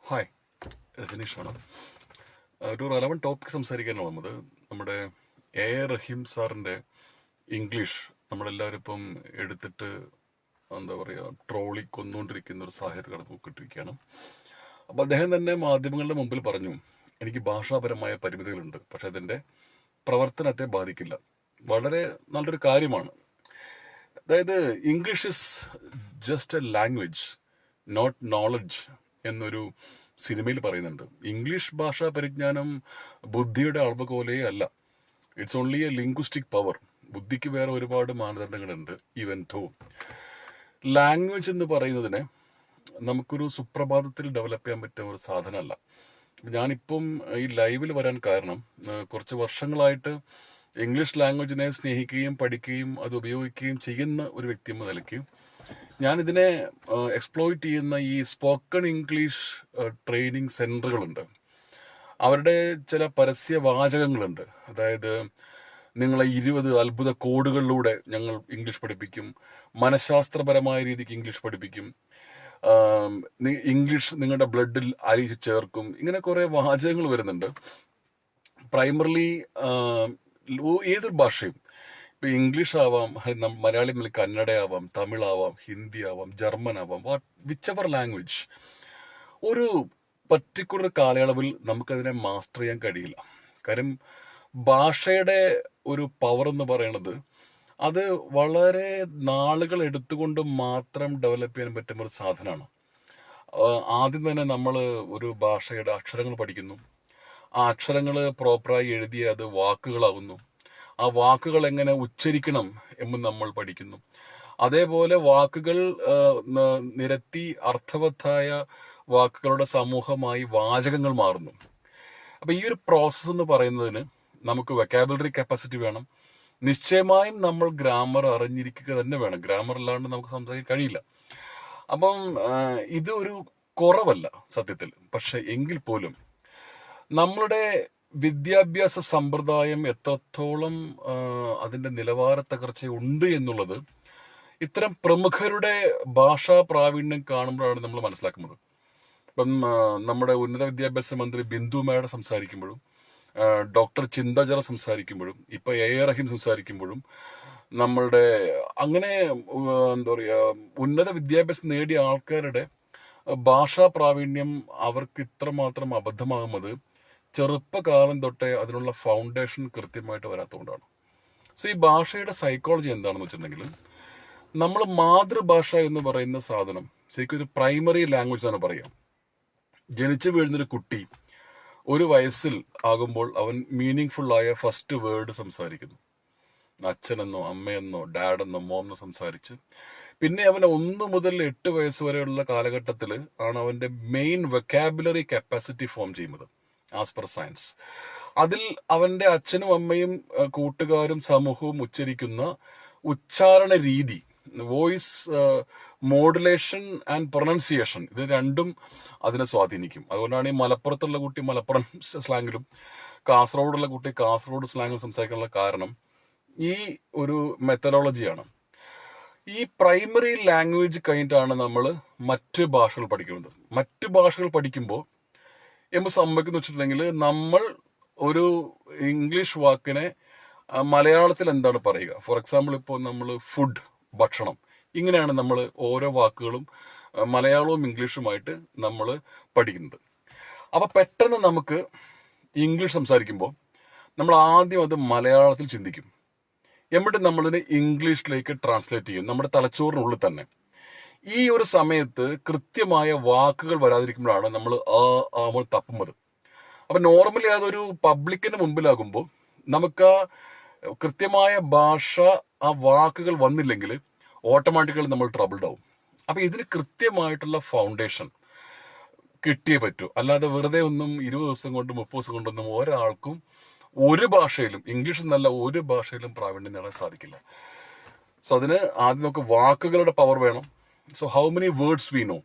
Hi, രജനീഷാണ്. ഒരു relevant topic സംസാരിക്കാനാണ് വന്നത്. നമ്മുടെ റഹീം സാറിൻ്റെ ഇംഗ്ലീഷ് നമ്മളെല്ലാവരും ഇപ്പം എടുത്തിട്ട് എന്താ പറയുക, ട്രോളി കൊന്നുകൊണ്ടിരിക്കുന്ന ഒരു സാഹചര്യം കടന്നുപോയിക്കൊണ്ടിരിക്കുകയാണ്. അപ്പോൾ അദ്ദേഹം തന്നെ മാധ്യമങ്ങളുടെ മുമ്പിൽ പറഞ്ഞു, എനിക്ക് ഭാഷാപരമായ പരിമിതികളുണ്ട്, പക്ഷെ അതിൻ്റെ പ്രവർത്തനത്തെ ബാധിക്കില്ല. വളരെ നല്ലൊരു കാര്യമാണ്. അതായത് English is just a language, not knowledge എന്നൊരു സിനിമയിൽ പറയുന്നുണ്ട്. ഇംഗ്ലീഷ് ഭാഷാ പരിജ്ഞാനം ബുദ്ധിയുടെ അളവുകോലേ അല്ല. It's only a linguistic power. ബുദ്ധിക്ക് വേറെ ഒരുപാട് മാനദണ്ഡങ്ങളുണ്ട്. ഈവൻ ധോ ലാംഗ്വേജ് എന്ന് പറയുന്നതിനെ നമുക്കൊരു സുപ്രഭാതത്തിൽ ഡെവലപ്പ് ചെയ്യാൻ പറ്റുന്ന ഒരു സാധനമല്ല. ഞാനിപ്പം ഈ ലൈവിൽ വരാൻ കാരണം, കുറച്ച് വർഷങ്ങളായിട്ട് ഇംഗ്ലീഷ് ലാംഗ്വേജിനെ സ്നേഹിക്കുകയും പഠിക്കുകയും അത് ഉപയോഗിക്കുകയും ചെയ്യുന്ന ഒരു വ്യക്തി എന്ന നിലയ്ക്ക് ഞാനിതിനെ എക്സ്പ്ലോയിറ്റ് ചെയ്യുന്ന ഈ സ്പോക്കൺ ഇംഗ്ലീഷ് ട്രെയിനിങ് സെന്ററുകളുണ്ട്. അവരുടെ ചില പരസ്യ വാചകങ്ങളുണ്ട്. അതായത്, നിങ്ങളെ 20 അത്ഭുത കോഡുകളിലൂടെ ഞങ്ങൾ ഇംഗ്ലീഷ് പഠിപ്പിക്കും, മനഃശാസ്ത്രപരമായ രീതിക്ക് ഇംഗ്ലീഷ് പഠിപ്പിക്കും, ഇംഗ്ലീഷ് നിങ്ങളുടെ ബ്ലഡിൽ അലിയിച്ച് ചേർക്കും. ഇങ്ങനെ കുറെ വാചകങ്ങൾ വരുന്നുണ്ട്. പ്രൈമറിലി ഏതൊരു ഭാഷയും, ഇപ്പൊ ഇംഗ്ലീഷ് ആവാം, മലയാളം മുതൽ കന്നഡ ആവാം, തമിഴ് ആവാം, ഹിന്ദി ആവാം, ജർമ്മൻ ആവാം, വിച്ച് എവർ ലാംഗ്വേജ്, ഒരു പർട്ടിക്കുലർ കാലയളവിൽ നമുക്കതിനെ മാസ്റ്റർ ചെയ്യാൻ കഴിയില്ല. കാര്യം ഭാഷയുടെ ഒരു പവർ എന്ന് പറയുന്നത് അത് വളരെ നാളുകൾ എടുത്തുകൊണ്ട് മാത്രം ഡെവലപ്പ് ചെയ്യാൻ പറ്റുന്ന ഒരു സാധനമാണ്. ആദ്യം തന്നെ നമ്മൾ ഒരു ഭാഷയുടെ അക്ഷരങ്ങൾ പഠിക്കുന്നു. ആ അക്ഷരങ്ങൾ പ്രോപ്പറായി എഴുതിയ അത് വാക്കുകളാകുന്നു. ആ വാക്കുകൾ എങ്ങനെ ഉച്ചരിക്കണം എന്ന് നമ്മൾ പഠിക്കുന്നു. അതേപോലെ വാക്കുകൾ നിരത്തി അർത്ഥവത്തായ വാക്കുകളുടെ സമൂഹമായി വാചകങ്ങൾ മാറുന്നു. അപ്പൊ ഈ ഒരു പ്രോസസ്സ് എന്ന് പറയുന്നതിന് നമുക്ക് വെക്കാബുലറി കപ്പാസിറ്റി വേണം. നിശ്ചയമായും നമ്മൾ ഗ്രാമർ അറിഞ്ഞിരിക്കുക തന്നെ വേണം. ഗ്രാമർ അല്ലാണ്ട് നമുക്ക് സംസാരിക്കാൻ കഴിയില്ല. അപ്പം ഇത് ഒരു കുറവല്ല സത്യത്തിൽ. പക്ഷെ എങ്കിൽ പോലും നമ്മളുടെ വിദ്യാഭ്യാസ സമ്പ്രദായം എത്രത്തോളം അതിന്റെ നിലവാര തകർച്ച ഉണ്ട് എന്നുള്ളത് ഇത്തരം പ്രമുഖരുടെ ഭാഷാ പ്രാവീണ്യം കാണുമ്പോഴാണ് നമ്മൾ മനസ്സിലാക്കുന്നത്. ഇപ്പം നമ്മുടെ ഉന്നത വിദ്യാഭ്യാസ മന്ത്രി ബിന്ദു മേഡം സംസാരിക്കുമ്പോഴും, ഡോക്ടർ ചിന്തജറ സംസാരിക്കുമ്പോഴും, ഇപ്പൊ റഹീം സംസാരിക്കുമ്പോഴും, നമ്മളുടെ അങ്ങനെ എന്താ പറയുക, ഉന്നത വിദ്യാഭ്യാസം നേടിയ ആൾക്കാരുടെ ഭാഷാ പ്രാവീണ്യം അവർക്ക് ഇത്രമാത്രം അബദ്ധമാകുന്നത് ചെറുപ്പകാലം തൊട്ടേ അതിനുള്ള ഫൗണ്ടേഷൻ കൃത്യമായിട്ട് വരാത്തതുകൊണ്ടാണ്. സോ ഈ ഭാഷയുടെ സൈക്കോളജി എന്താണെന്ന് വെച്ചിട്ടുണ്ടെങ്കിൽ, നമ്മൾ മാതൃഭാഷ എന്ന് പറയുന്ന സാധനം ശരിക്കും ഒരു പ്രൈമറി ലാംഗ്വേജ് ആണ് പറയാം. ജനിച്ചു വീഴുന്നൊരു കുട്ടി ഒരു വയസ്സിൽ ആകുമ്പോൾ അവൻ മീനിങ് ഫുള്ളായ ഫസ്റ്റ് വേർഡ് സംസാരിക്കുന്നു. അച്ഛനെന്നോ അമ്മയെന്നോ ഡാഡെന്നോ മോമെന്നോ സംസാരിച്ച് പിന്നെ അവൻ 1 മുതൽ 8 വയസ്സ് വരെയുള്ള കാലഘട്ടത്തിൽ ആണ് അവന്റെ മെയിൻ വെക്കാബുലറി കപ്പാസിറ്റി ഫോം ചെയ്യുന്നത് ആസ് പെർ സയൻസ്. അതിൽ അവന്റെ അച്ഛനും അമ്മയും കൂട്ടുകാരും സമൂഹവും ഉച്ചരിക്കുന്ന ഉച്ചാരണ രീതി, വോയിസ് മോഡുലേഷൻ ആൻഡ് പ്രൊനൗൺസിയേഷൻ, ഇത് രണ്ടും അതിനെ സ്വാധീനിക്കും. അതുകൊണ്ടാണ് ഈ മലപ്പുറത്തുള്ള കുട്ടി മലപ്പുറം സ്ലാങ്ങിലും കാസർഗോഡുള്ള കുട്ടി കാസർഗോഡ് സ്ലാങ്ങിലും സംസാരിക്കാനുള്ള കാരണം ഈ ഒരു മെത്തഡോളജിയാണ്. ഈ പ്രൈമറി ലാംഗ്വേജ് കഴിഞ്ഞിട്ടാണ് നമ്മൾ മറ്റ് ഭാഷകൾ പഠിക്കുന്നത്. മറ്റ് ഭാഷകൾ പഠിക്കുമ്പോൾ സംഭവിക്കുന്ന വെച്ചിട്ടുണ്ടെങ്കിൽ, നമ്മൾ ഒരു ഇംഗ്ലീഷ് വാക്കിനെ മലയാളത്തിൽ എന്താണ് പറയുക, ഫോർ എക്സാമ്പിൾ ഇപ്പോൾ നമ്മൾ ഫുഡ്, ഭക്ഷണം, ഇങ്ങനെയാണ് നമ്മൾ ഓരോ വാക്കുകളും മലയാളവും ഇംഗ്ലീഷുമായിട്ട് നമ്മൾ പഠിക്കുന്നത്. അപ്പൊ പെട്ടെന്ന് നമുക്ക് ഇംഗ്ലീഷ് സംസാരിക്കുമ്പോൾ നമ്മൾ ആദ്യം അത് മലയാളത്തിൽ ചിന്തിക്കും, എന്നിട്ട് നമ്മളിതിനെ ഇംഗ്ലീഷിലേക്ക് ട്രാൻസ്ലേറ്റ് ചെയ്യും നമ്മുടെ തലച്ചോറിനുള്ളിൽ തന്നെ. ഈ ഒരു സമയത്ത് കൃത്യമായ വാക്കുകൾ വരാതിരിക്കുമ്പോഴാണ് നമ്മൾ തപ്പുന്നത്. അപ്പൊ നോർമലി അതൊരു പബ്ലിക്കിന് മുമ്പിലാകുമ്പോൾ നമുക്ക് ആ കൃത്യമായ ഭാഷ, ആ വാക്കുകൾ വന്നില്ലെങ്കിൽ ഓട്ടോമാറ്റിക്കലി നമ്മൾ ട്രബിൾഡ് ആവും. അപ്പൊ ഇതിന് കൃത്യമായിട്ടുള്ള ഫൗണ്ടേഷൻ കിട്ടിയേ പറ്റൂ. അല്ലാതെ വെറുതെ ഒന്നും 20 ദിവസം കൊണ്ടും 30 ദിവസം കൊണ്ടൊന്നും ഒരാൾക്കും ഒരു ഭാഷയിലും, ഇംഗ്ലീഷ് എന്നല്ല ഒരു ഭാഷയിലും പ്രാവീണ്യം നേടാൻ സാധിക്കില്ല. സോ അതിന് ആദ്യം നമുക്ക് വാക്കുകളുടെ പവർ വേണം. So how many words we know?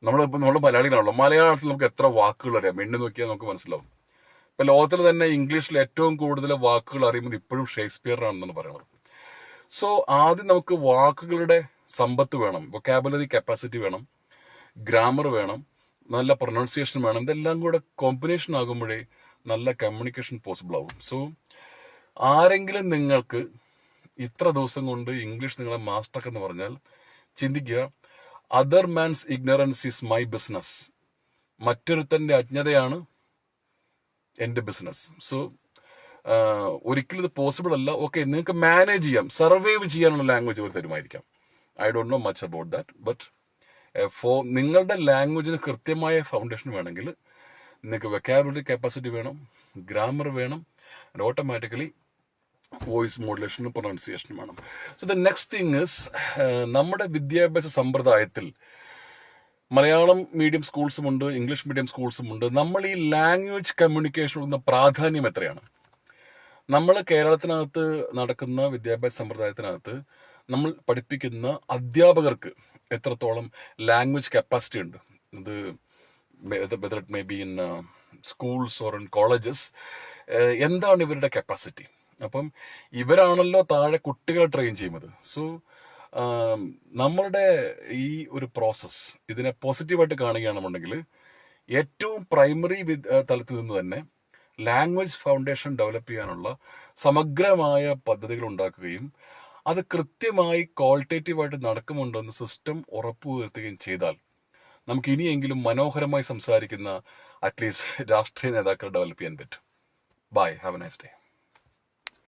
നമ്മൾ മലയാളികളാണല്ലോ, മലയാളത്തിൽ നമുക്ക് എത്ര വാക്കുകൾ അറിയാം? എണ്ണി നോക്കിയാൽ നമുക്ക് മനസ്സിലാവും. ഇപ്പൊ ലോകത്തിൽ തന്നെ ഇംഗ്ലീഷിൽ ഏറ്റവും കൂടുതൽ വാക്കുകൾ അറിയുന്നത് ഇപ്പോഴും ഷേക്സ്പിയറിനാണെന്നാണ് പറയുന്നത്. സോ ആദ്യം നമുക്ക് വാക്കുകളുടെ സമ്പത്ത് വേണം, വൊക്കാബുലറി കപ്പാസിറ്റി വേണം, ഗ്രാമർ വേണം, നല്ല പ്രൊനൗൺസിയേഷൻ വേണം. ഇതെല്ലാം കൂടെ കോമ്പിനേഷൻ ആകുമ്പോഴേ നല്ല കമ്മ്യൂണിക്കേഷൻ പോസിബിൾ ആവും. സോ ആരെങ്കിലും നിങ്ങൾക്ക് ഇത്ര ദിവസം കൊണ്ട് ഇംഗ്ലീഷ് നിങ്ങളെ മാസ്റ്റർ എന്ന് പറഞ്ഞാൽ ചിന്തിക്കുക, other man's ignorance is my business. മറ്റൊരുത്തൻ്റെ അജ്ഞതയാണ് എൻ്റെ ബിസിനസ്. സോ ഒരിക്കലും ഇത് പോസിബിൾ അല്ല. ഓക്കെ, നിങ്ങൾക്ക് മാനേജ് ചെയ്യാം, സർവൈവ് ചെയ്യാനുള്ള ലാംഗ്വേജ് അവർ തരുമായിരിക്കാം. I don't know much about that. But നിങ്ങളുടെ ലാംഗ്വേജിന് കൃത്യമായ ഫൗണ്ടേഷൻ വേണമെങ്കിൽ നിങ്ങൾക്ക് വെക്കാബുലറി കപ്പാസിറ്റി വേണം, ഗ്രാമർ വേണം, ആൻഡ് ഓട്ടോമാറ്റിക്കലി വോയിസ് മോഡുലേഷനും പ്രൊനൗൺസിയേഷനും വേണം. So the next thing is, നമ്മുടെ വിദ്യാഭ്യാസ സമ്പ്രദായത്തിൽ മലയാളം മീഡിയം സ്കൂൾസും ഉണ്ട്, ഇംഗ്ലീഷ് മീഡിയം സ്കൂൾസും ഉണ്ട്. നമ്മൾ ഈ ലാംഗ്വേജ് കമ്മ്യൂണിക്കേഷൻ കൊടുക്കുന്ന പ്രാധാന്യം എത്രയാണ്? നമ്മൾ കേരളത്തിനകത്ത് നടക്കുന്ന വിദ്യാഭ്യാസ സമ്പ്രദായത്തിനകത്ത് നമ്മൾ പഠിപ്പിക്കുന്ന അധ്യാപകർക്ക് എത്രത്തോളം ലാംഗ്വേജ് കപ്പാസിറ്റി ഉണ്ട്? ഇത് whether it may be in schools or in colleges, എന്താണ് ഇവരുടെ കപ്പാസിറ്റി? അപ്പം ഇവരാണല്ലോ താഴെ കുട്ടികളെ ട്രെയിൻ ചെയ്യുന്നത്. സോ നമ്മളുടെ ഈ ഒരു പ്രോസസ്സ് ഇതിനെ പോസിറ്റീവായിട്ട് കാണുകയാണെന്നുണ്ടെങ്കിൽ ഏറ്റവും പ്രൈമറി തലത്തിൽ നിന്ന് തന്നെ ലാംഗ്വേജ് ഫൗണ്ടേഷൻ ഡെവലപ്പ് ചെയ്യാനുള്ള സമഗ്രമായ പദ്ധതികൾ ഉണ്ടാക്കുകയും അത് കൃത്യമായി ക്വാളിറ്റേറ്റീവായിട്ട് നടക്കുമുണ്ടോ എന്ന് സിസ്റ്റം ഉറപ്പുവരുത്തുകയും ചെയ്താൽ നമുക്ക് ഇനിയെങ്കിലും മനോഹരമായി സംസാരിക്കുന്ന അറ്റ്ലീസ്റ്റ് രാഷ്ട്രീയ നേതാക്കളെ ഡെവലപ്പ് ചെയ്യാൻ പറ്റും. Bye, have a nice day.